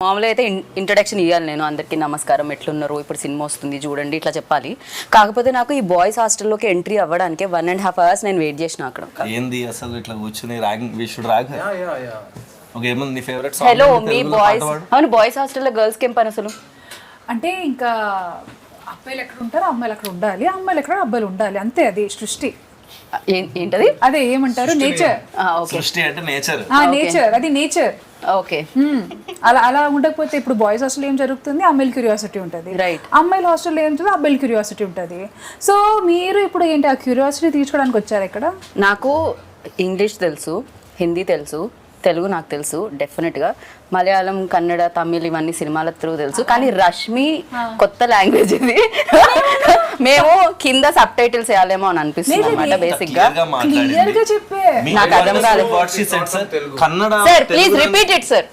మామూలుగా అయితే ఇంట్రడక్షన్ ఇవ్వాలి, నేను అందరికీ నమస్కారం, ఎట్లున్నారు, ఇప్పుడు సినిమా వస్తుంది చూడండి ఇట్లా చెప్పాలి. కాకపోతే నాకు ఈ బాయ్స్ హాస్టల్లోకి ఎంట్రీ అవ్వడానికి 1.5 hours నేను వెయిట్ చేసిన అక్కడ. ఏంది అసలు ఇట్లా కూర్చుని ragging we should rag. Okay, ఏముంది నీ ఫేవరెట్ సాంగ్? హలో మీ బాయ్స్. అవును, బాయ్స్ హాస్టల్లో గర్ల్స్కి ఏం పని అసలు? అంటే ఇంకా అబ్బాయిలు ఎక్కడ ఉంటారు, అమ్మాయిలు అక్కడ ఉండాలి, అమ్మాయిలు ఎక్కడ అబ్బాయిలు ఉండాలి, అంతే. అది సృష్టి. ఏంటది? అదే ఏమంటారు, నేచర్. సృష్టి అంటే నేచర్. నేచర్, అది నేచర్. ఓకే, అలా ఉండకపోతే ఇప్పుడు బాయ్స్ హాస్టల్ ఏం జరుగుతుంది, అమ్మాయిల క్యూరియాసిటీ ఉంటుంది. రైట్. అమ్మాయిల హాస్టల్ ఏం ఉంటుంది, అబ్బాయిల క్యూరియాసిటీ ఉంటుంది. సో మీరు ఇప్పుడు ఏంటి ఆ క్యూరియాసిటీ తీర్చుకోవడానికి వచ్చారు ఇక్కడ? నాకు ఇంగ్లీష్ తెలుసు, హిందీ తెలుసు, తెలుగు నాకు తెలుసు డెఫినెట్గా, మలయాళం, కన్నడ, తమిళ్ ఇవన్నీ సినిమాల త్రూ తెలుసు. కానీ రష్మి కొత్త లాంగ్వేజ్ ఇది. మేము కింద సబ్ టైటిల్స్ వేయాలేమో అని అనిపిస్తుంది అన్నమాట బేసిక్ గా. నాకు అర్థం కాలేదు. Sir please repeat it sir.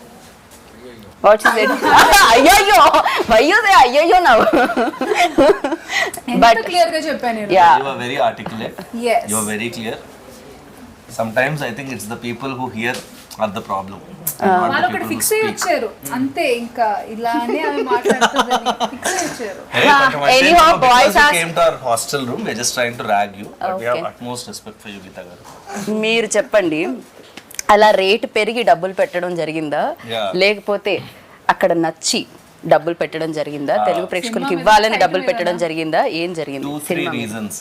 What is it? అయ్యయ్యో అయ్యయ్యో నవ్వు. బట్ క్లియర్ గా చెప్పాను. Yeah. You are very articulate. Yes. You are very clear. Sometimes I think it's the people who hear are the problem. వాళ్ళు ఒకటి fix అయ్యి వచ్చారు అంతే, ఇంకా ఇలానే అవి మాట్లాడుతుందని ఫిక్స్ అయ్యి వచ్చారు. Anyhow, boys came to our hostel room. We're just trying to rag you, but we have utmost respect for you, Geeta garu. మీరు చెప్పండి, అలా రేట్ పెరిగి డబ్బులు పెట్టడం జరిగిందా, లేకపోతే అక్కడ నచ్చి డబ్బులు పెట్టడం జరిగిందా, తెలుగు ప్రేక్షకులకి ఇవ్వాలని డబ్బులు పెట్టడం జరిగిందా, ఏం జరిగింది? 2-3 reasons.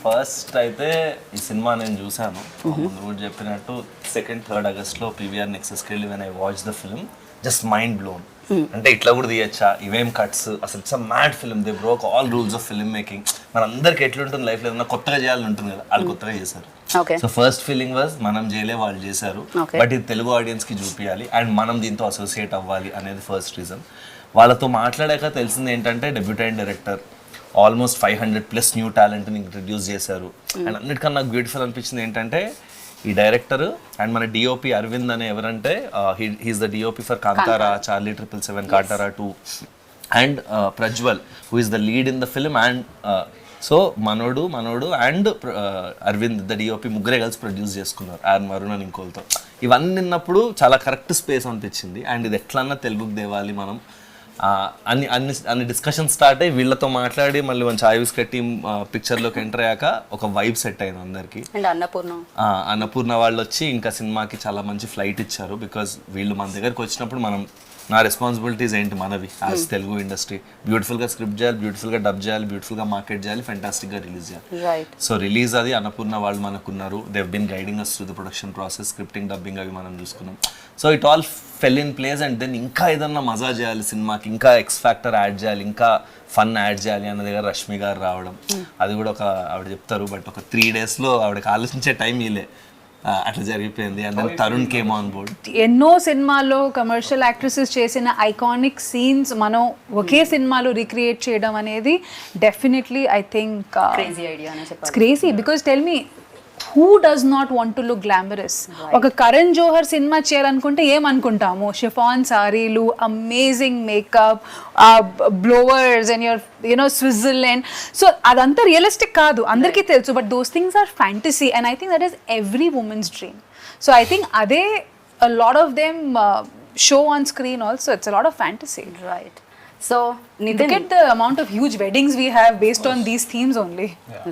ఫస్ట్ అయితే ఈ సినిమా నేను చూసాను, ముందు కూడా చెప్పినట్టు 2nd-3rd August PVR Nexus కి వెళ్ళి when I watched the film, just mind blown. అంటే ఇట్లా కూడా తీయచ్చా, ఇవేం కట్స్, అసలు it's a mad film. They broke all rules of film making. మన అందరికి ఎట్లుంటుంది లైఫ్ లో ఏదైనా కొత్తగా చేయాలని ఉంటుంది కదా, వాళ్ళు కొత్తగా చేశారు. సో ఫస్ట్ ఫీలింగ్ వాజ్ మనం చేయలే, వాళ్ళు చేశారు, బట్ ఇది తెలుగు ఆడియన్స్ కి చూపించాలి అండ్ మనం దీంతో అసోసియేట్ అవ్వాలి అనేది ఫస్ట్ రీజన్. వాళ్ళతో మాట్లాడాక తెలిసింది ఏంటంటే డెబ్యూటెంట్ డైరెక్టర్, ఆల్మోస్ట్ 500+ న్యూ టాలెంట్ని ఇంట్రడ్యూస్ చేశారు. అండ్ అన్నిటికన్నా నాకు బ్యూటిఫుల్ అనిపించింది ఏంటంటే ఈ డైరెక్టర్ అండ్ మన డిఓపి అరవింద్ అనే ఎవరంటే he's the DOP for Kantara, Charlie 777, Kantara 2 and Prajwal who is the lead in the film. And so మనోడు అండ్ అరవింద్ ద డిఓపి ముగ్గురే కలిసి ప్రొడ్యూస్ చేసుకున్నారు, వరుణ్ అని ఇంకోలతో. ఇవన్నీ విన్నప్పుడు చాలా కరెక్ట్ స్పేస్ అనిపించింది. అండ్ ఇది ఎట్లన్నా తెలుగుకి తేవాలి మనం అన్ని డిస్కషన్ స్టార్ట్ అయ్యి వీళ్ళతో మాట్లాడి మళ్ళీ మంచి ఆయుష్ కట్టి పిక్చర్లోకి ఎంటర్ అయ్యాక ఒక వైబ్ సెట్ అయింది అందరికి. అన్నపూర్ణ వాళ్ళు వచ్చి ఇంకా సినిమాకి చాలా మంచి ఫ్లైట్ ఇచ్చారు. బికాజ్ వీళ్ళు మన దగ్గరికి వచ్చినప్పుడు నా రెస్పాన్సిబిలిటీస్ ఏంటి మనవి యాజ్ తెలుగు ఇండస్ట్రీ, బ్యూటిఫుల్గా స్క్రిప్ట్ చేయాలి, బ్యూటిఫుల్గా డబ్ చేయాలి, బ్యూటిఫుల్గా మార్కెట్ చేయాలి, ఫెంటాస్టిక్గా రిలీజ్ చేయాలి. సో రిలీజ్ అది అన్నపూర్ణ వాళ్ళు మనకున్నారు. They have been guiding us through the production process, scripting, dubbing అవి మనం చూసుకున్నాం. So it all fell in place. And then ఇంకా ఏదన్నా మజా చేయాలి సినిమాకి, ఇంకా ఎక్స్ ఫ్యాక్టర్ యాడ్ చేయాలి, ఇంకా ఫన్ యాడ్ చేయాలి అన్న దగ్గర రష్మి గారు రావడం, అది కూడా ఒక ఆవిడ చెప్తారు బట్ ఒక 3 daysలో ఆవిడకి ఆలోచించే టైం ఇలే, అట్లా జరిగిపోయింది. And then Tarun came on board. ఎన్నో సినిమాల్లో కమర్షియల్ యాక్ట్రెసెస్ చేసిన ఐకానిక్ సీన్స్ మనం ఒకే సినిమాలో రీక్రియేట్ చేయడం అనేది definitely I think crazy idea. It's crazy because tell me, who does not want to look glamorous? ఒక కరణ్ జోహర్ సినిమా చేయాలనుకుంటే ఏమనుకుంటాము, షిఫాన్ సారీలు, amazing makeup, flowers and your Switzerland. So అదంతా రియలిస్టిక్ కాదు, అందరికీ తెలుసు, but those things are fantasy and I think that is every women's dream. So I think అదే a lot of them show on screen also. It's a lot of fantasy. Right. So Nithin, look at the amount of huge weddings we have based on these themes only.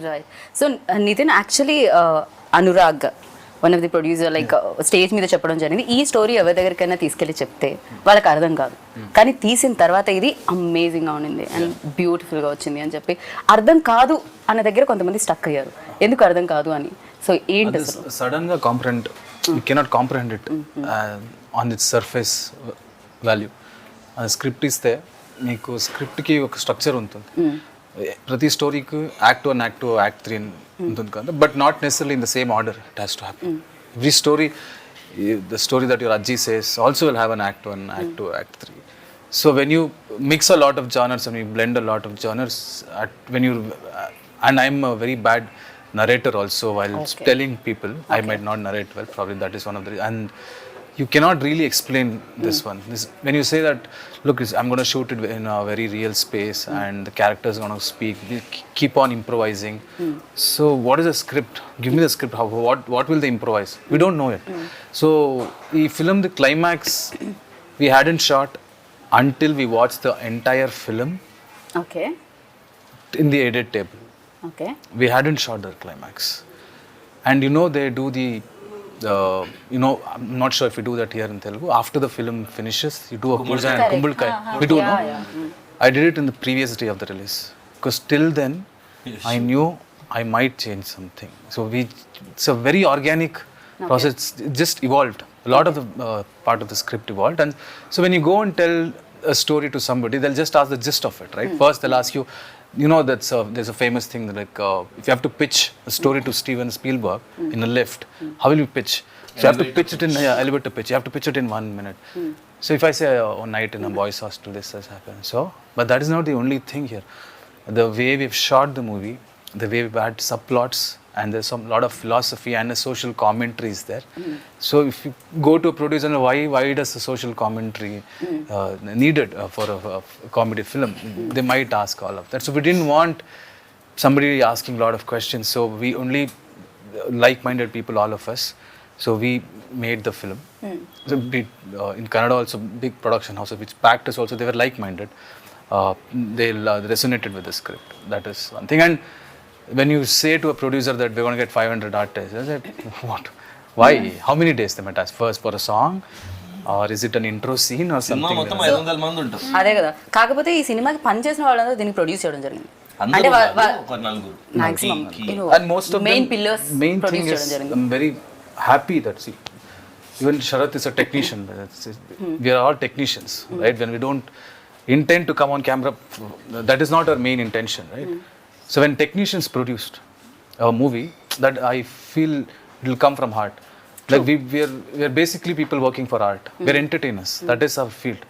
Right. So Nithin, actually Anurag, one of the producer, like stage మీద చెప్పడం జరిగింది, ఈ story ఎవరి దగ్గరికైనా తీసుకెళ్ళి చెప్తే వాళ్ళకి అర్థం కాదు, కానీ తీసిన తర్వాత ఇది అమేజింగ్గా ఉండింది అండ్ బ్యూటిఫుల్గా వచ్చింది అని చెప్పి అర్థం కాదు అన్న దగ్గర కొంతమంది స్టక్ అయ్యారు. ఎందుకు అర్థం కాదు అని? సో ఏంటి సడన్గా comprehend, you cannot comprehend it on it's surface value. అది స్క్రిప్ట్ ఇస్తే మీకు స్క్రిప్ట్కి ఒక స్ట్రక్చర్ ఉంటుంది, ప్రతి స్టోరీకి యాక్ట్ 1, యాక్ట్ 2, యాక్ట్ 3 ఉంటుంది కదా, but not necessarily in the same order it has to happen. Every story, the story that your అజ్జీ says also will have an act 1, act 2, act 3. So when you mix a lot of genres and you blend a lot of genres, when you and I'm a very bad narrator also while telling people. I might not narrate well, probably that is one of the, and you cannot really explain this one. When you say that, look, I'm going to shoot it in a very real space and the characters are going to speak, we keep on improvising. So what is the script? Give me the script. What will they improvise? We don't know it. So the film, the climax we hadn't shot, until we watch the entire film okay in the edit table. Okay We hadn't shot the climax. And you know, they do the, you know, I'm not sure if you do that here in Telugu. After the film finishes, you do a puja and kumbhalkai. We do, no? I did it in the previous day of the release. Because till then, I knew I might change something. So it's a very organic process. It just evolved. A lot of the part of the script evolved. And so when you go and tell a story to somebody, they'll just ask the gist of it, right? First, they'll ask you, you know, there's a famous thing that like, if you have to pitch a story to Steven Spielberg in a lift, how will you pitch? So you have to pitch it in elevator pitch. You have to pitch it in 1 minute. So if I say one night in a boys' hostel, this has happened. So, but that is not the only thing here. The way we've shot the movie, the way we've had subplots, and there's some lot of philosophy and a social commentary is there. So if you go to a producer and why does the social commentary needed for a comedy film, they might ask all of that. So we didn't want somebody asking a lot of questions. So we only like-minded people, all of us. So we made the film. So in Kannada also, big production houses which backed us also, they were like-minded. They resonated with the script. That is one thing. And when you say to a producer that we're going to get 500 artists, I said, what? Why? How many days they might ask? First for a song? Or is it an intro scene or cinema something? మొత్తం 500 మంది ఉంటారు. అదే కదా. కాకపోతే ఈ సినిమాకి పనిచేసిన వాళ్ళందరూ దీన్ని ప్రొడ్యూస్ చేయడం జరిగింది. అందరూ అంటే ఒక నలుగురు. Maximum And most of main them, pillars main thing produce is, చేయడం జరిగింది. I'm very happy that, see, even Sharath is a technician. We are all technicians, right? When we don't intend to come on camera, that is not our main intention, right? So when technicians produced a movie, that I feel it will come from heart. Like we are basically people working for art. We are entertainers. That is our field.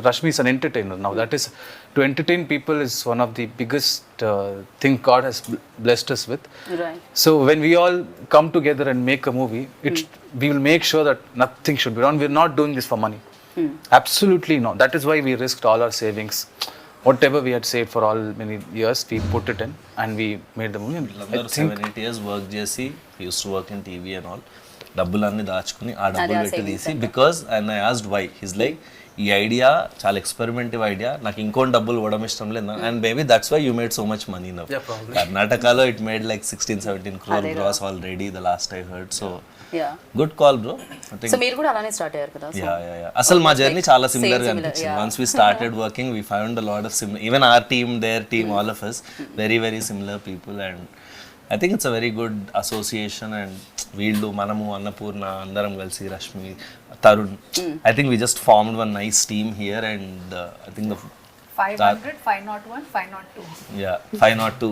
Rashmi is an entertainer now. That is, to entertain people is one of the biggest thing God has blessed us with. Right. So when we all come together and make a movie, we will make sure that nothing should be wrong. We're not doing this for money. Absolutely not. That is why we risked all our savings. Whatever we had saved for all many years, we put it in and we made the movie. And I వీళ్ళందరూ think 7-8 years work చేసి use to work in TV and all డబ్బులన్నీ దాచుకుని ఆ డబ్బులు పెట్టి తీసి because and I asked why his like ఈ idea చాలా ఎక్స్పెరిమెంటివ్ ఐడియా, నాకు ఇంకోటి డబ్బులు ఇవ్వడం ఇష్టం లేదు, and maybe that's why you made so much money now. కర్ణాటకలో it made like 16-17 crore gross already the last I heard. So good call bro. So మీరు కూడా అలానే స్టార్ట్ అయ్యారు కదా. అసలు మా జర్నీ చాలా సిమిలర్ గా అనిపించింది. Once we started working we found a lot of similar, even our team, their team, all of us very very similar people. And I think it's a very good association. And వీళ్ళు, మనము, అన్నపూర్ణ అందరం కలిసి, Rashmi, Tarun, I think we just formed one nice team here. And I think the 500, 501, 502. 502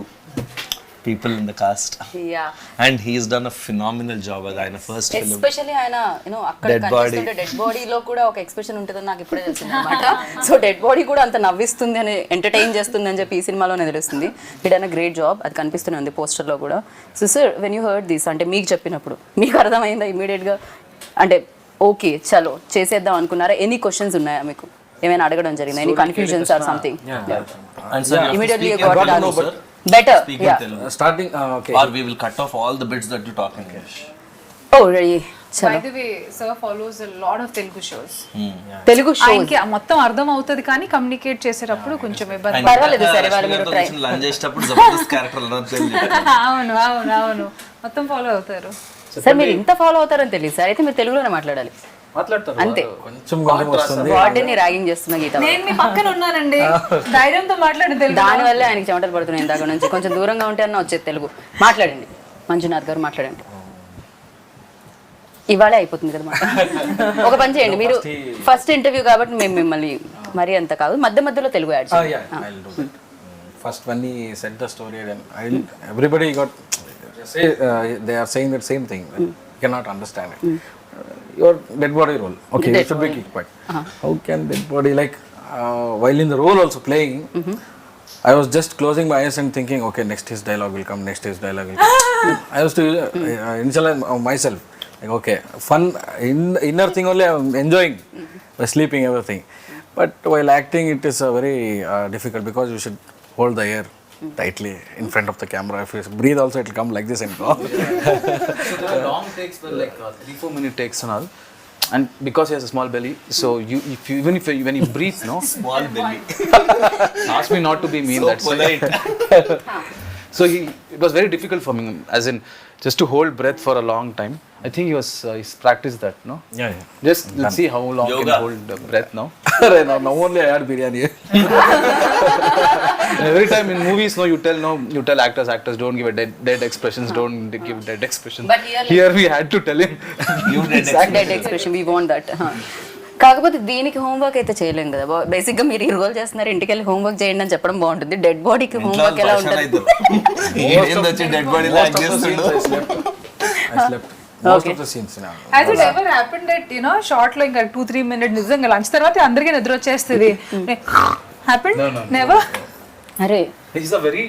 people in the cast. And he's done a phenomenal job as ఆయన first film. Especially ఆయన అక్కడ కనిపిస్తుంటే dead బాడీలో కూడా ఒక ఎక్స్ప్రెషన్ ఉంటుందని నాకు ఇప్పుడే తెలిసింది అనమాట. సో డెడ్ బాడీ కూడా అంత నవ్విస్తుంది అని, ఎంటర్టైన్ చేస్తుంది అని చెప్పి ఈ సినిమాలోనే తెలుస్తుంది. ఇట్ అన్ గ్రేట్ జాబ్, అది కనిపిస్తూనే ఉంది పోస్టర్లో కూడా. So sir, when you heard this, అంటే మీకు చెప్పినప్పుడు మీకు అర్థమైందా ఇమీడియట్గా? అంటే ఓకే చలో చేసేద్దాం అనుకున్నారా? ఎనీ క్వశ్చన్స్ ఉన్నాయా మీకు? ఏమైనా అడగడం జరిగిందా? Any confusions or something? Immediately you got it answer. Better, starting okay, or we will cut off all the bits that you talk in English. Oh really? By the way, sir follows a lot of Telugu shows. Telugu shows ఆయనకి మొత్తం అర్థం అవుతుంది కానీ communicate చేసేటప్పుడు కొంచెం ఇబ్బంది. పర్వాలేదు సరే, వాళ్ళు మీరు ట్రై లంచ్ చేసేటప్పుడు జబర్దస్త్ క్యారెక్టర్ అవును అవును అవును మొత్తం ఫాలో అవుతారు. సార్ మీరు ఇంత ఫాలో అవుతారని తెలియదు సార్. అయితే మీరు తెలుగులోనే మాట్లాడాలి అంతే. వాటిని ర్యాగింగ్ చేస్తున్నా గీత. నేను మీ పక్కన ఉన్నానండి, ధైర్యంతో మాట్లాడి తెలుగు. దాని వల్ల ఆయనకి చెమటలు పడుతున్నాయి ఇందాక నుంచి. కొంచెం దూరంగా ఉంటే అన్న వచ్చేది తెలుగు. మాట్లాడండి మంజునాథ్ గారు, మాట్లాడండి. ఇవాళే అయిపోతుంది కదా మాట. ఒక పని చేయండి, మీరు ఫస్ట్ ఇంటర్వ్యూ కాబట్టి మేము మిమ్మల్ని మరీ అంత కాదు, మధ్య మధ్యలో తెలుగు యాడ్ చేయండి. First when he said the story, and everybody got they are saying that same thing. You cannot understand it. Your dead body role. Okay, you should be kicked back. How can dead body, like while in the role also playing, I was just closing my eyes and thinking, okay, next his dialogue will come, next his dialogue will come. I was to initialize myself. Like, okay, fun, inner thing only I'm enjoying by sleeping, everything. But while acting, it is very difficult because you should hold the air tightly in front of the camera. If you breathe also, it will come like this and go. So the long takes were like 3-4 minute takes and all. and because he has a small belly, so when you breathe, no, Small belly. ask me not to be mean. So That's polite. so it was very difficult for me, as in just to hold breath for a long time. I think he's practiced that, no? Yeah. Just let's see how long Yoga. can hold breath now. Now only I had biryani. Every time in movies, no, you tell actors don't give a dead expressions, don't give dead expressions. But here, we had to tell him. You did dead expression we want that. కాకపోతే దీనికి homework అయితే చేయలేం కదా. Basic గా మీరు ఈ role చేస్తున్నారు, ఇంటికి వెళ్ళి హోంవర్క్ చేయండి అని చెప్పడం బాగుంటుంది. డెడ్ బాడీకి హోంవర్క్ ఎలా ఉంటుంది? వచ్చి డెడ్ బాడీ లాగ్ చేస్తుండు. I slept. Most of the scenes. Has it ever happened that, you know, short లో ఇంకా 2-3 minutes నిజంగా లంచ్ తర్వాత అందరికీ నిద్ర వచ్చేస్తుంది? Happened? No. Never? అరే He's a very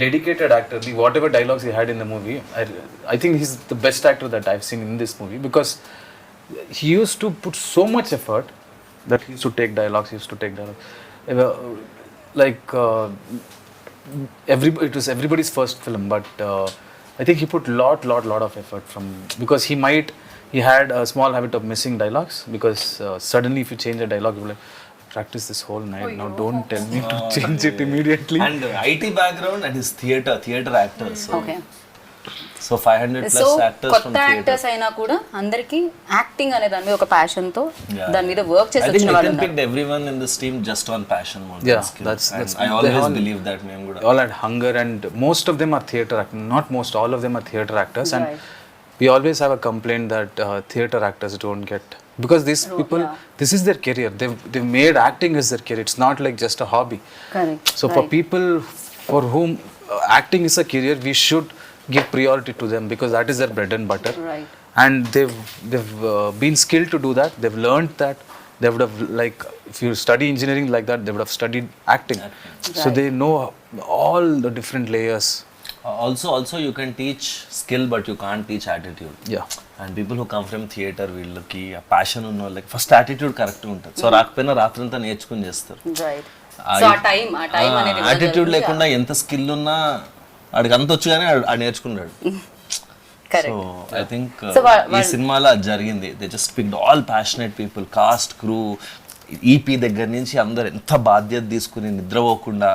dedicated actor. Whatever dialogues he had in the movie, I think he's the best actor that I've seen in this movie, because he used to put so much effort that he used to take dialogues. Like it was everybody's first film, but I think he put lot of effort because he had a small habit of missing dialogues, because suddenly if you change a dialogue, you'll be like, practice this whole night. Now don't tell me to change it immediately. And IT background and his theater actor. Okay. So 500 so plus actors from కొత్త theater. Actors అయినా కూడా అందరికి acting అనే దాని మీద ఒక passion తో దాని మీద వర్క్ చేసి I think వచ్చిన వాళ్ళు Nithin ఉన్నారు. picked everyone in this team just on passion more Yeah, than skill. that's- And I they always all- believe that మేము కూడా. All had hunger, and most of them are theater actors. Not most, all of them are theater actors. And Right. we always have a complaint that theater actors don't get, because these people, this is their career. They've made acting as their career. It's not like just a hobby. Correct. So for people for whom acting is a career, we should give priority to them, because that is their bread and butter. Right. And they've been skilled to do that. They've learned that. They would have, like, if you study engineering like that, they would have studied acting. So they know all the different layers. Also you can teach skill but you can't teach attitude. Yeah. And people who come from theater, వీళ్ళకి ఆ passion ఉన్న వాళ్ళకి first attitude correct ఉంటుంది. So రాకపోయినా రాత్రంతా నేర్చుకుని చేస్తారు. Right. So ఆ టైం అనేది యాటిట్యూడ్ లేకుండా ఎంత స్కిల్ ఉన్నా వాడికి అంత వచ్చు కానీ ఆడు నేర్చుకున్నాడు. సో ఐ థింక్ ఈ సినిమాలో అది జరిగింది. They just picked all passionate people, cast, crew, EP దగ్గర నుంచి అందరు ఎంత బాధ్యత తీసుకుని నిద్రపోకుండా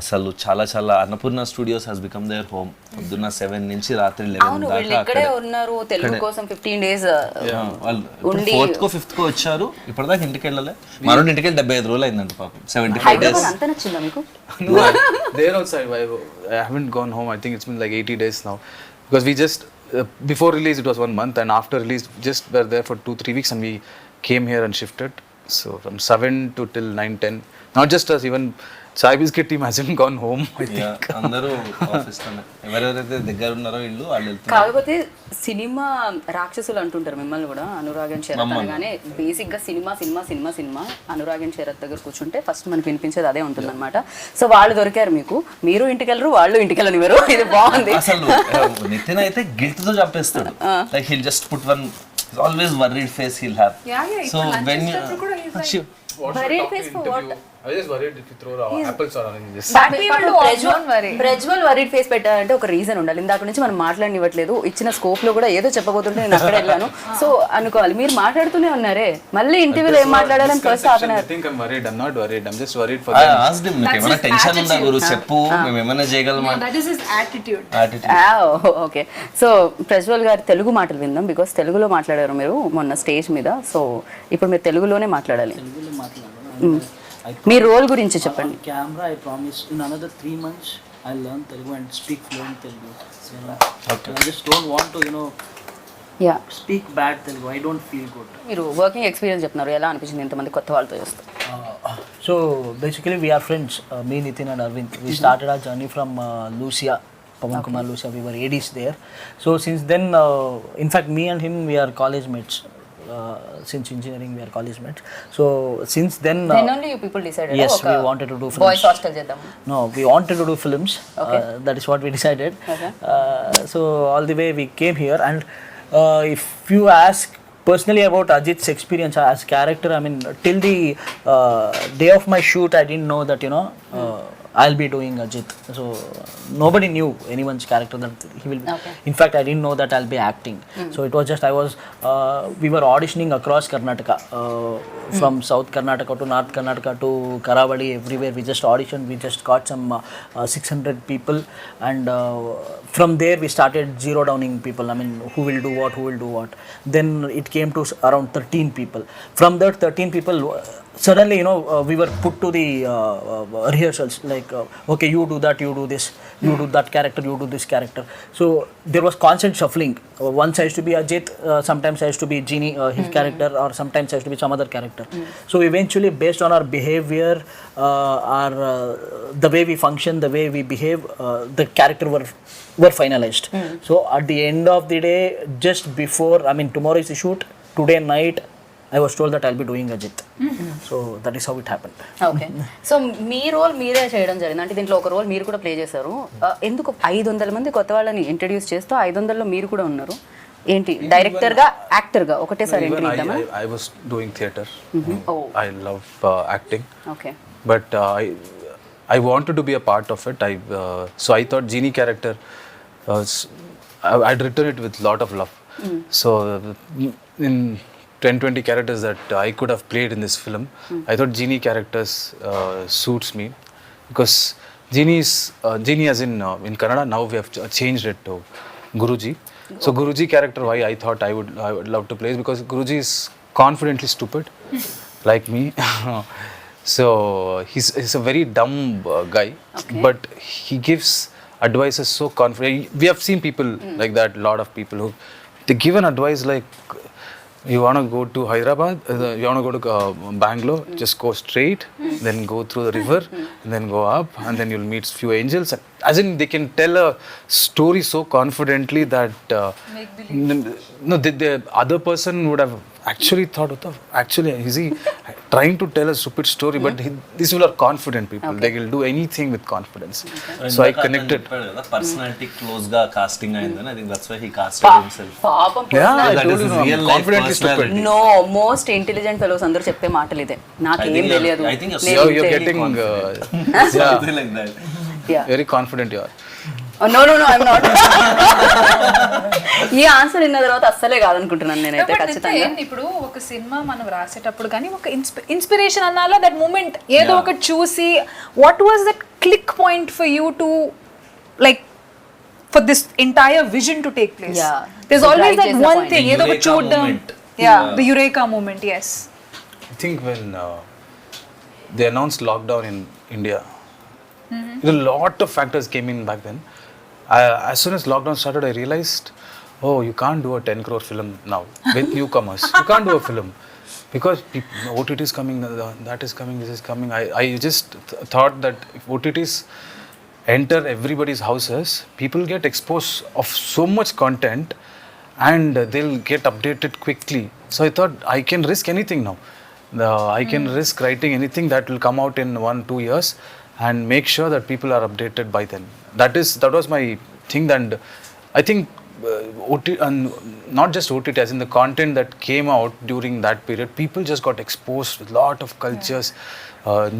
అసలు చాలా Annapurna studios has become their home. పొద్దున్న 7 నుంచి రాత్రి 11 దాకా ఇక్కడే ఉన్నారు. తెలుగు కోసం 15 days వాళ్ళు 4th కో 5th కో వచ్చారు. ఇప్పటిదాకా ఇంటికి వెళ్ళలే. మనోడి ఇంటికి వెళ్ళి 75 రోజులు అయిందంట పాపం. 75 days. హైదరాబాద్ అంత నచ్చిందా మీకు? No, there also I haven't gone home. I think it's been like 80 days now, because we just before release it was 1 month, and after release just were there for 2-3 weeks, and we came here and shifted. So from 7 to till 9-10, not just us, even Chai Biscuit team hasn't gone home, I think. అందరూ office లోనే, ఎవరెవరైతే దగ్గర ఉన్నారో వీళ్ళు వాళ్ళు వెళ్తున్నారు. కాకపోతే cinema రాక్షసులు అంటుంటారు మిమ్మల్ని కూడా. అనురాగన్ శరత్ అనగానే బేసిక్ గా సినిమా అనురాగన్ శరత్ దగ్గర కూర్చుంటే ఫస్ట్ మనకు వినిపించేది అదే ఉంటుంది అనమాట. సో వాళ్ళు దొరికారు మీకు. మీరు ఇంటికి వెళ్ళరు, వాళ్ళు ఇంటికి వెళ్ళనివ్వరు. ఇది బాగుంది. అసలు నితిన్ అయితే గిల్ట్ తో చంపేస్తాడు. Like he'll just put one always worried face he'll have. So when Worried face for what? I was just worried if you throw apples or oranges. Prajwal worried face పెట్టారంటే ఒక రీజన్ ఉండాలి. ఇందాక నుంచి మనం మాట్లాడనివ్వట్లేదు. ఇచ్చిన స్కోప్ లో కూడా ఏదో చెప్పబోతుంటే నేను అక్కడ వెళ్ళాను. సో అనుకోవాలి. మీరు మాట్లాడుతూనే ఉన్నారే, మళ్ళీ ఇంటర్వ్యూలో ఏం మాట్లాడాలని first ఆపన్నారు. I think I'm worried. I'm not worried. I'm just worried for I them. asked him, నీకు ఏమైనా టెన్షన్ ఉందా గురు, చెప్పు, మేము ఏమైనా చేయగలమా. That is his attitude. Okay. So Prajwal గారి తెలుగు మాటలు విందాం, బికాస్ తెలుగులో మాట్లాడారు మీరు మొన్న స్టేజ్ మీద. సో ఇప్పుడు మీరు తెలుగులోనే మాట్లాడాలి. మీ రోల్ గురించి చెప్పండి. Camera, I promise in another 3 months I'll learn Telugu and speak fluent Telugu. Okay. I just don't want to, yeah, speak bad Telugu. I don't feel good. మీరు వర్కింగ్ ఎక్స్పీరియన్స్ చెప్తున్నారు. ఎలా అనిపించింది ఇంతమంది కొత్త వాళ్ళతో చేస్తారు? So basically we are friends, me, Nithin and Arvind. We started our journey from Lucia, Pawan Kumar Lucia. We were ADs there. So since then, in fact me and him, we are college mates. Since engineering we are college mates. So since then, Then only you people decided. yes, we wanted to do films. Boys hostel చేద్దాం. No, we wanted to do films. Okay. That is what we decided. Okay. So all the way we came here, and if you ask personally about Ajit's experience as character, I mean, till the day of my shoot, I didn't know that I'll be doing Ajit. So nobody knew anyone's character that he will be. Okay. In fact, I didn't know that I'll be acting. So it was just we were auditioning across Karnataka, from South Karnataka to North Karnataka to Karavali, everywhere. We just auditioned. We just got some 600 people, and from there we started zero downing people. I mean, who will do what. Then it came to around 13 people. From that 13 people, suddenly, we were put to the rehearsals, like, okay, you do that, you do this, you do that character, you do this character. So there was constant shuffling. Once I used to be Ajit, sometimes I used to be Genie, his character, or sometimes I used to be some other character. So eventually, based on our behavior, the way we function, the way we behave, the character were finalized. So at the end of the day, just before, I mean, tomorrow is the shoot, today night, I was told that I'll be doing Ajit. So that is how it happened. Okay so మీ role మీరే చేయడం జరిగింది అంటే దీంట్లో ఒక role మీరు కూడా play చేశారు ఎందుకు 500 మంది కొత్త వాళ్ళని ఇంట్రడ్యూస్ చేస్తూ 500లో మీరు కూడా ఉన్నారు ఏంటి డైరెక్టర్గా యాక్టర్గా ఒకటేసారి ఎంట్రీ ఇద్దామా I was doing theatre. Oh. I love acting. Okay But I wanted to be a part of it. So I thought Genie character, I'd written it with lot of love. So in 10-20 characters that I could have played in this film, I thought Genie characters suits me because Genie as in Kannada, now we have changed it to Guruji. So Guruji character, why I thought I would love to play is because Guruji is confidently stupid like me. So he's a very dumb guy, but he gives advices so confident. We have seen people like that, lot of people who they give an advice like, you want to go to Hyderabad, you want to go to Bangalore, just go straight, then go through the river, and then go up, and then you'll meet few angels. As in, they can tell a story so confidently that the other person would have actually thought, actually, is he trying to tell a stupid story? But these people are confident people. They will do anything with confidence. So I connected. Personality close ga casting ayindani. I think that's why he casted himself. పాపం Yeah, I That told is you, his real life confidently stupid. personality. No most intelligent fellows అందరూ చెప్పే మాటలు ఇదే నాకేం తెలియదు I think you're You're getting something like that. very confident you are. No I'm not ఈ answer విన్న తర్వాత అస్సలే కాదనుకుంటున్నాను నేనైతే ఖచ్చితంగా ఇప్పుడు ఒక సినిమా మనం రాసేటప్పుడు కానీ ఒక ఇన్స్పిరేషన్ అన్నాలో దట్ మూమెంట్ ఏదో ఒకటి చూసి what was that click point for you to like for this entire vision to take place Yeah. There is always that Right one is the thing ఏదో ఒకటి Eureka చూడడం moment. The eureka moment yes I think when they announced lockdown in India, a lot of factors came in back then. As soon as lockdown started, I realized, oh, you can't do a 10 crore film now with newcomers. You can't do a film because OTT is coming, that is coming, this is coming. I just thought that if OTTs enter everybody's houses, people get exposed of so much content and they'll get updated quickly. So I thought I can risk anything now. I can risk writing anything that will come out in 1-2 years and make sure that people are updated by then. That was my thing, and I think OTT, and not just OTT, as in the content that came out during that period, people just got exposed with lot of cultures,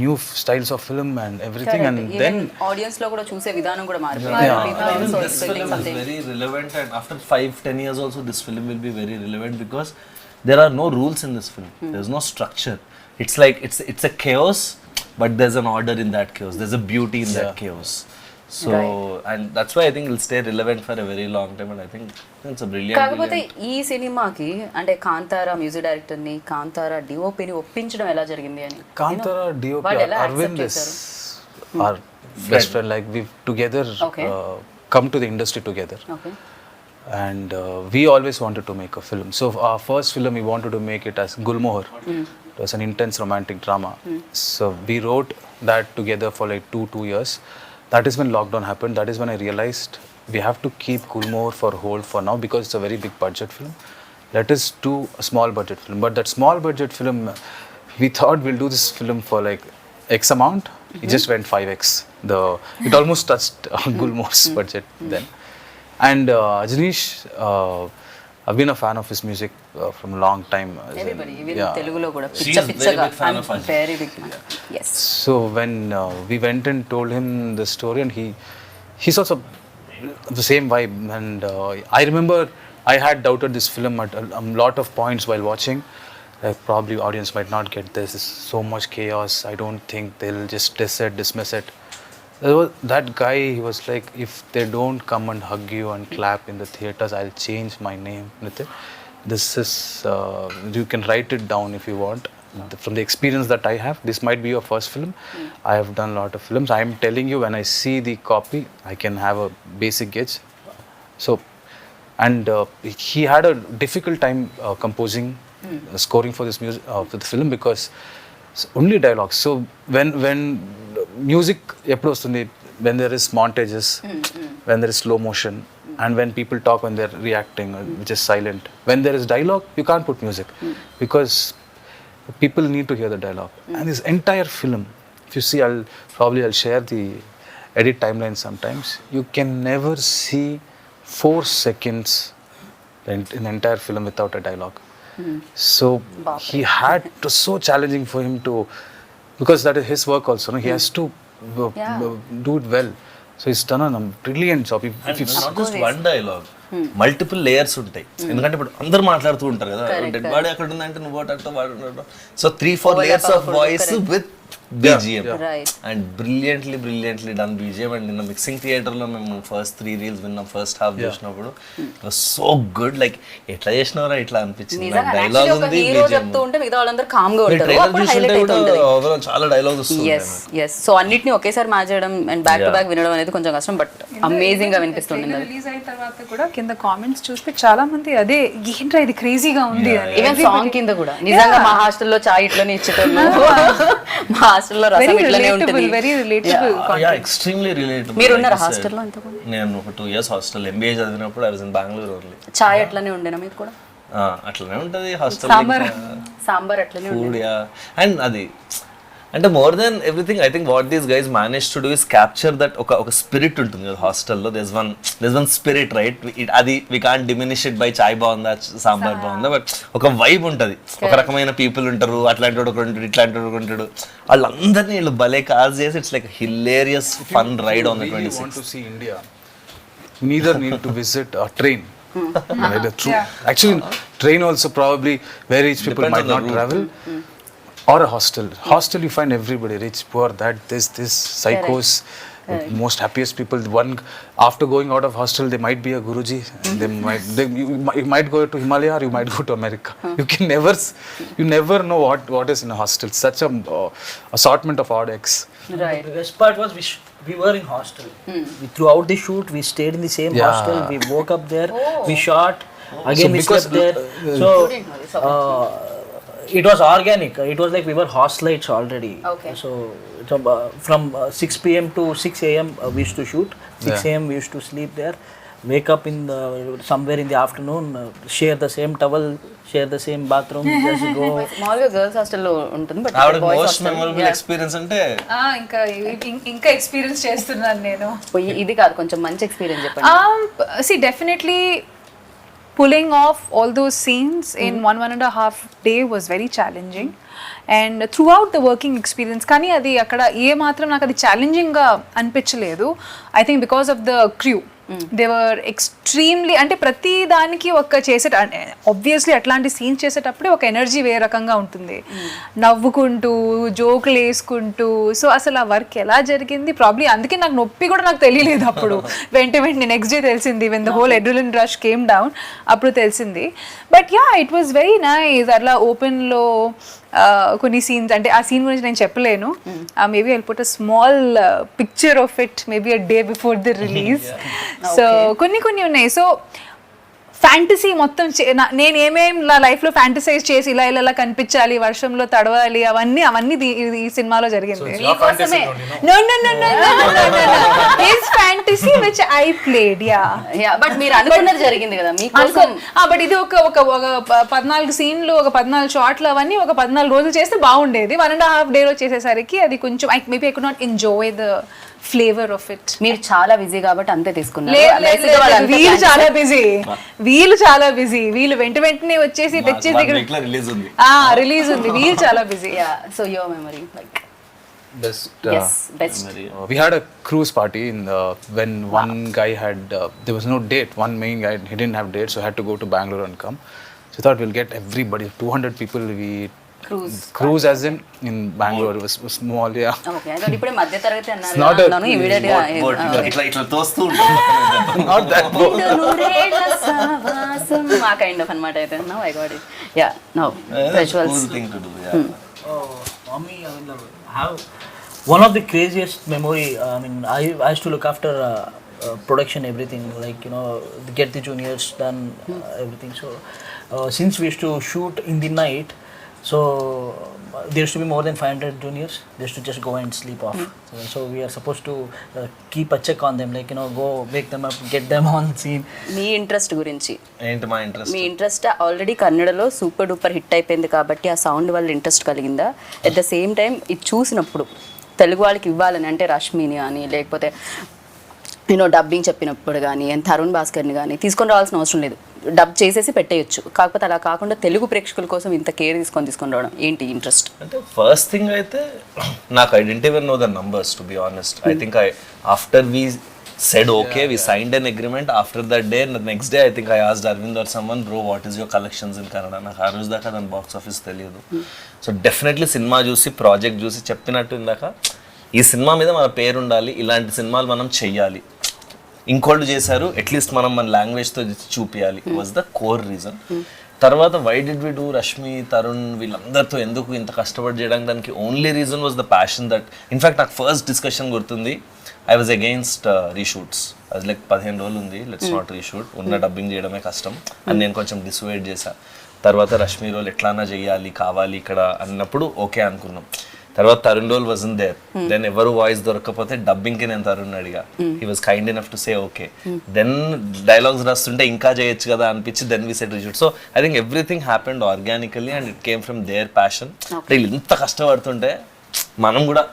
new styles of film and everything, and then audience లో కూడా చూసే విధానం కూడా Even మారిపోయింది this film is very relevant, and after 5-10 years also this film will be very relevant because there are no rules in this film. There's no structure. It's like it's a chaos, but there's an order in that chaos. There's a beauty in that chaos. So and that's why I think it'll stay relevant for a very long time, and I think it's a brilliant. కాకపోతే ఈ సినిమాకి అంటే Kantara music director ని కాంతారా డిఓపిని ఒప్పించడం ఎలా జరిగింది అని Kantara DOP వాళ్ళు ఎలా Arvind accept is our best friend. Like we've together come to the industry together. Okay And we always wanted to make a film. So our first film, we wanted to make it as Gulmohar. It was an intense romantic drama. So we wrote that together for like 2 years. That is when lockdown happened. That is when I realized we have to keep Gulmohar for hold for now because it's a very big budget film. Let us do a small budget film. But that small budget film, we thought we'll do this film for like X amount. It just went 5x. It almost touched Gulmohar's budget then. And Ajanish, I've been a fan of his music from a long time. Everybody, even Yeah. Telugulo కూడా She పిచ్చ is very పిచ్చగా big fan of Ajay. Very big fan. Yes. So when we went and told him the story, and he's also the same vibe. And I remember I had doubted this film at a lot of points while watching. Like probably audience might not get this. There's so much chaos. I don't think they'll just dismiss it. That guy, he was like, if they don't come and hug you and clap in the theaters, I'll change my name. Nithin. This is, you can write it down if you want. From the experience that I have, this might be your first film. I have done a lot of films. I am telling you, when I see the copy, I can have a basic gauge. So, and he had a difficult time composing, scoring for this music, for the film, because it's only dialogues. So when music eppudu vastundi, when there is montages, when there is slow motion, and when people talk when they're reacting, which is silent. When there is dialogue, you can't put music because people need to hear the dialogue. And this entire film, if you see, I'll share the edit timeline sometimes. You can never see 4 seconds in the entire film without a dialogue. So he had to, so challenging for him to, because that is his work also, no? He has to do it well. So he's done a brilliant job. And not just one dialogue, multiple layers ఉంటాయి. ఎందుకంటే ఇప్పుడు అందరు మాట్లాడుతూ ఉంటారు కదా, dead body అక్కడ ఉందంటే నువ్వు అట్ట వాడు. So 3-4 layers of voice with BGM. Right. And brilliantly done BGM. And in the mixing theater లో మేము ఫస్ట్ 3 reels విన్నాం, ఫస్ట్ హాఫ్ చూసినప్పుడు it was so good. Like ఎట్లా చేసినారా ఇట్లా అనిపించింది. డైలాగ్ ఉంది, హీరో చెప్తూ ఉంటే మిగతా వాళ్ళందరూ కామ్ గా ఉంటారు. అప్పుడు హైలైట్ అవుతుంది. ఓవరాల్ చాలా డైలాగ్ వస్తుంది. yes సో అన్నిటిని ఒకేసారి మ్యాచ్ చేయడం అండ్ బ్యాక్ టు బ్యాక్ వినడం అనేది కొంచెం కష్టం, బట్ అమేజింగ్ గా వినిపిస్తుంది. రిలీజ్ అయిన తర్వాత కూడా కింద కామెంట్స్ చూస్తే చాలా మంది అదే ఏంట్రా ఇది క్రేజీగా ఉంది అని. ఈవెన్ సాంగ్ కింద కూడా నిజంగా మా హాస్టల్లో చాయ్ ఇట్లనే ఇచ్చేటోళ్ళు, మా హాస్టల్లో రసం ఇట్లనే ఉంటుంది. Very relatable. Extremely relatable. మీరు ఉన్నారా హాస్టల్లో అంతకు? నేను ఒక 2 years హాస్టల్ MBA చదివినప్పుడు I was in Bengaluru only. చాయ్ అట్లనే ఉండేనా మీకు కూడా? అట్లనే ఉంటుంది హాస్టల్. సాంబార్ అట్లనే ఫుడ్. అండ్ అది అంటే more than everything I think what these guys manage to do is capture that ఒక స్పిరిట్ ఉంటుంది కదా హాస్టల్లో. This one spirit, right? అది we can't diminish it by చాయ్ బాగుందా సాంబార్ బాగుందా, బట్ ఒక వైబ్ ఉంటుంది. ఒక రకమైన పీపుల్ ఉంటారు, అట్లాంటి వాడు ఒకడు ఉంటాడు, ఇట్లాంటి వాడు ఉంటాడు. వాళ్ళందరినీ వీళ్ళు భలే కాజ్ చేసి it's like hilarious fun ride on the 26th. Want to see India, you neither need to visit a train. Actually, train also probably where rich people Depends might on the not route. travel. Or a hostel. Hostel you find everybody, rich, poor, that, this, psychos, most happiest people. One after going out of hostel, they might be a Guruji. And you might go to Himalaya or you might go to America. You never know what is in a hostel. Such a assortment of odd eggs. Right. The best part was we were in hostel. Throughout the shoot, we stayed in the same hostel. We woke up there. We shot. Again, we slept there. It was organic. It was like we were hostelites already. Okay. So from 6 p.m. to 6 a.m. We used to shoot. 6 a.m. we used to sleep there. Wake up somewhere in the afternoon. Share the same towel. Share the same bathroom. Just go. మామూలుగా girls హాస్టల్లో ఉంటుంది, but ఆవిడ most memorable experience అంటే ఇంకా experience చేస్తున్నాను నేను. ఇది కాదు, కొంచెం మంచి ఎక్స్పీరియన్స్ చెప్పండి. See, definitely pulling off all those scenes in 1.5 day was very challenging. And throughout the working experience, కానీ అది అక్కడ ఏ మాత్రం నాకు అది ఛాలెంజింగ్గా అనిపించలేదు. I think because of the crew. They were extremely, అంటే ప్రతి దానికి ఒక ఆబ్వియస్లీ అట్లాంటి సీన్స్ చేసేటప్పుడే ఒక ఎనర్జీ వేరే రకంగా ఉంటుంది, నవ్వుకుంటూ జోకులు వేసుకుంటూ. సో అసలు ఆ వర్క్ ఎలా జరిగింది ప్రాబ్లీ అందుకే నాకు నొప్పి కూడా నాకు తెలియలేదు అప్పుడు. వెంటనే నెక్స్ట్ డే తెలిసింది, when the whole adrenaline rush came down, అప్పుడు తెలిసింది. But yeah, it was very nice. అట్లా ఓపెన్లో కొన్ని సీన్స్, అంటే ఆ సీన్ గురించి నేను చెప్పలేను. Maybe I'll put a small picture of it maybe a day before the release. So కొన్ని ఉన్నాయి. సో ఫ్యాంటసీ మొత్తం నేను ఏమేం నా లైఫ్లో ఫ్యాంటసైజ్ చేసి ఇలా కనిపించాలి, వర్షంలో తడవాలి, అవన్నీ ఈ సినిమాలో జరిగింది. His fantasy which I played. But మీరు అనుకున్నది జరిగింది కదా మీకోసం. బట్ ఇది ఒక 14 సీన్లు, ఒక 14 షాట్లు, అవన్నీ ఒక 14 రోజులు చేస్తే బాగుండేది. 1.5 డేలో చేసేసరికి అది కొంచెం maybe I could not enjoy the flavour of it. మీరు చాలా బిజీ కాబట్టి అంతే తీసుకున్నారు. వీళ్ళు చాలా బిజీ, వీళ్ళు వెంటనే వచ్చేసి తెచ్చేసి రిలీజ్ ఉంది. రిలీజ్ ఉంది, వీళ్ళు చాలా busy. So your memory like Best. best. We had a cruise party when one guy had there was no date. One main guy, he didn't have date, so had to go to Bangalore and come. So thought we'll get everybody, 200 people. We cruise as in Bangalore. It was small, yeah. Okay, I thought ipude madhya taragati It's not a- annanu immediately ఇట్లా తోస్తూ ఉంటాం. Not that boat. ఆ kind of అన్నమాట. అయితే now I got it. Yeah now visuals. Cool thing to do, yeah. Mommy, I will have one of the craziest memory. I mean, I used to look after production, everything, like, you know, get the juniors done, everything. So since we used to shoot in the night, so there used to be more than 500 juniors. They used to just go and sleep off. So we are supposed to keep a check on them, like, you know, go wake them up, get them on scene. Me interest గురించి, ఏంటి మా interest? మీ interest already కన్నడలో super duper hit అయిపోయింది కాబట్టి ఆ sound వల్ల interest కలిగిందా? At the same time ఇది చూసినప్పుడు తెలుగు వాళ్ళకి ఇవ్వాలని, అంటే రష్మిని కానీ లేకపోతే నేను డబ్బింగ్ చెప్పినప్పుడు కానీ తరుణ్ భాస్కర్ని కానీ తీసుకొని రావాల్సిన అవసరం లేదు, డబ్ చేసేసి పెట్టేయచ్చు. కాకపోతే అలా కాకుండా తెలుగు ప్రేక్షకుల కోసం ఇంత కేర్ తీసుకొని రావడం ఏంటి ఇంట్రెస్ట్? అంటే ఫస్ట్ థింగ్ అయితే నాకు I didn't even know the numbers, to be honest. I think after we said okay, we signed an agreement. After that day, the next day, I think I asked Arvind or someone, bro, what is your collections in Kannada? నాకు ఆ రోజు దాకా దాని box office తెలియదు. So definitely cinema చూసి project చూసి చెప్పినట్టు ఇందాక ఈ సినిమా మీద మన పేరు ఉండాలి, ఇలాంటి సినిమాలు మనం చెయ్యాలి, ఇంకోళ్ళు చేశారు అట్లీస్ట్ మనం మన లాంగ్వేజ్తో చూపించాలి, వాజ్ ద కోర్ రీజన్. తర్వాత why did we do Rashmi, Tarun వీళ్ళందరితో ఎందుకు ఇంత కష్టపడి చేయడానికి, దానికి only reason was the passion that in fact నాకు ఫస్ట్ డిస్కషన్ గుర్తుంది, ఐ వాజ్ అగెయిన్స్ట్ రీషూట్స్. అది లైక్ 15 రోజులు ఉంది, లెట్స్ నాట్ రీషూట్, ఉన్న డబ్బింగ్ చేయడమే కష్టం అని నేను కొంచెం డిసైడ్ చేశా. తర్వాత రష్మి రోల్ ఎట్లానా చేయాలి, కావాలి ఇక్కడ అన్నప్పుడు ఓకే అనుకున్నాం. తర్వాత Tarun role was in there, then ఎవరు వాయిస్ దొరకకపోతే డబ్బింగ్కి నేను తరుణ్ అడిగా, he was kind enough to say okay. Then dialogues రాస్తుంటే ఇంకా చేయొచ్చు కదా అనిపించి then we said reshoot. So I think everything happened organically and it came from their passion. వీళ్ళు ఇంత కష్టపడుతుంటే మనం కూడా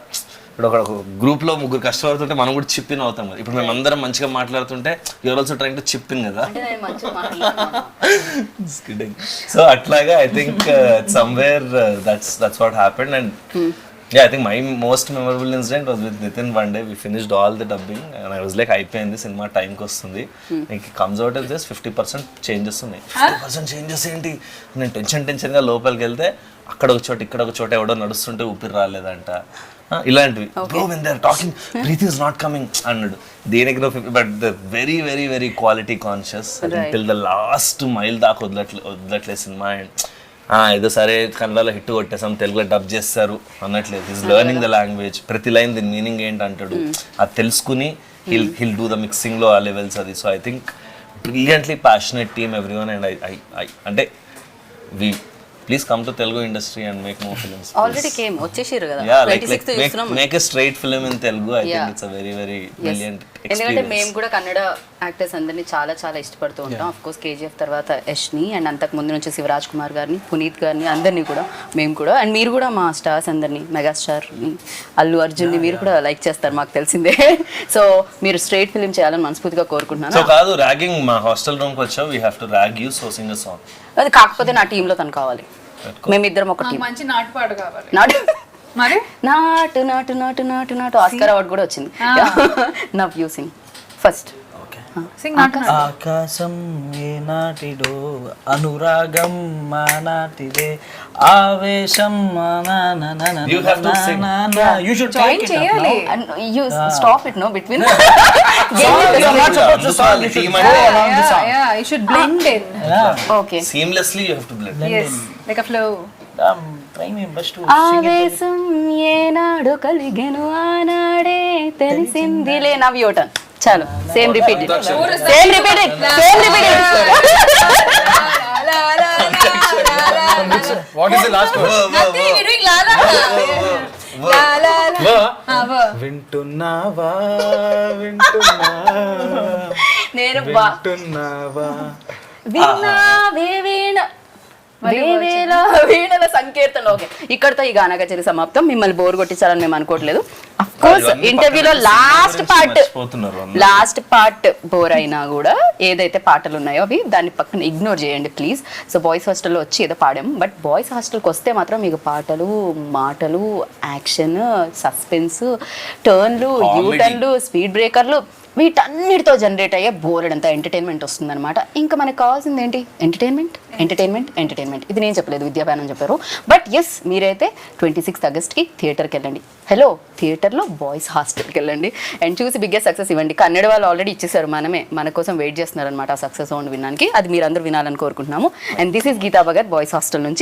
ఇప్పుడు ఒక గ్రూప్లో 3 కష్టపడుతుంటే మనం కూడా చిప్ ఇన్ అవుతాం కదా. ఇప్పుడు మేము అందరం మంచిగా మాట్లాడుతుంటే you're also trying to chip in కదా. సో అట్లాగా I think somewhere that's what happened. And I think my most memorable incident was with Nitin. One day we finished all the dubbing and I was like అయిపోయింది సినిమా, టైంకి వస్తుంది, నీకు comes out is just 50% changes ఉన్నాయి. 50% changes ఏంటి? నేను టెన్షన్గా లోపలికి వెళ్తే అక్కడ ఒక చోట ఇక్కడ ఒక చోట ఎవడో నడుస్తుంటే ఊపిరి రాలేదంట, ఇలాంటివి. Bro when they are talking breath is not coming అన్నాడు. దేనికి but the very very very quality conscious till the last mile దాకా వదలట్లేదు సినిమా. అండ్ ఏదో సరే కన్నడలో హిట్ కొట్టేసాం, తెలుగులో డబ్ చేస్తారు అన్నట్లేదు. ఈజ్ లెర్నింగ్ ద లాంగ్వేజ్, ప్రతి లైన్ దీని మీనింగ్ ఏంటి అంటాడు, అది తెలుసుకుని హిల్ డూ ద మిక్సింగ్లో ఆ లెవెల్స్ అది. So I think brilliantly passionate team everyone. And I అంటే వి please come to Telugu industry and make more films. Already came వచ్చేసిరు కదా. Yeah, like make a straight film in Telugu. I think it's a very very brilliant experience. ఎందుకంటే మేము కూడా Kannada actors అందరినీ చాలా చాలా ఇష్టపడుతూ ఉంటాం. ఆఫ్ కోర్స్ కేజీఎఫ్ తర్వాత యష్ని అండ్ అంతకు ముందు నుంచి శివరాజ్ కుమార్ గారిని, పునీత్ గారిని అందరినీ కూడా మేము కూడా, అండ్ మీరు కూడా మా స్టార్స్ అందరినీ, మెగాస్టార్ని, అల్లు అర్జున్ని మీరు కూడా లైక్ చేస్తారు మాకు తెలిసిందే. సో మీరు స్ట్రైట్ ఫిల్మ్ చేయాలని మనస్ఫూర్తిగా కోరుకుంటున్నాను. సో కాదు ర్యాగింగ్, మా హాస్టల్ రూమ్కి వచ్చావు, we have to rag you, so Singh a song. అది కాకపోతే నా టీంలో తను కావాలి, మేమిద్దరం ఒక టీం. మంచి నాటుపాట కావాలి. నాటు మరి నాటు నాటు నాటు నాటు నాటు ఆస్కార్ అవార్డు కూడా వచ్చింది. Now you sing first. Singh నాటు. ఆకాశం ఏ నాటిడో, అనురాగం మా నాటిదే, ఆవేశం You have to sing. You should join take it up చేయాలి. now. And you stop it, no, between. You are not supposed to sing. You should Team go అంటే along the song. Yeah, you should blend in. Yeah. Okay. seamlessly you have to blend. Yes, like a flow. I'm trying my best to sing it. ఆవేశం ఏనాడు కలిగెను ఆనాడే తెలిసిందిలే. Now your turn. చాలు, same repeat it, same repeat it, same repeat it. What is the last word? వింటున్నావా నేను వింటున్నావా విన్నావే వీణ వేవేల వీణల సంకీర్తన. ఓకే, ఇక్కడతో ఈ గానా కచేరీ సమాప్తం. మిమ్మల్ని బోర్ కొట్టించాలని మేము అనుకోవట్లేదు. అఫ్ కోర్స్ ఇవన్నీ ఇంటర్వ్యూలో పక్కన లాస్ట్ గురించి పార్ట్ మర్చిపోతున్నారు అందరూ. లాస్ట్ పార్ట్ బోర్ అయినా కూడా ఏదైతే పాటలు ఉన్నాయో అవి దాన్ని పక్కన ఇగ్నోర్ చేయండి ప్లీజ్. సో బాయ్స్ హాస్టల్లో వచ్చి ఏదో పాడాం, బట్ బాయ్స్ హాస్టల్కి వస్తే మాత్రం మీకు పాటలు, మాటలు, యాక్షన్, సస్పెన్స్, టర్న్లు, యూటర్న్లు, స్పీడ్ బ్రేకర్లు వీటన్నిటితో జనరేట్ అయ్యే బోర్డంతా ఎంటర్టైన్మెంట్ వస్తుందన్నమాట. ఇంకా మనకు కావాల్సింది ఏంటి? Entertainment, entertainment, entertainment. ఇది నేను చెప్పలేదు, విద్యాభానం చెప్పారు. బట్ ఎస్, మీరైతే 26th ఆగస్ట్కి థియేటర్కి వెళ్ళండి. హలో, థియేటర్లో బాయ్స్ హాస్టల్కి వెళ్ళండి అండ్ చూసి బిగ్గెస్ట్ సక్సెస్ ఇవ్వండి. కన్నడ వాళ్ళు ఆల్రెడీ ఇచ్చేసారు, మన కోసం వెయిట్ చేస్తున్నారు అనమాట ఆ సక్సెస్ సౌండ్ వినడానికి. అది మీరందరూ వినాలని కోరుకుంటున్నాము. And this is Geeta Bhagat boys hostel నుంచి.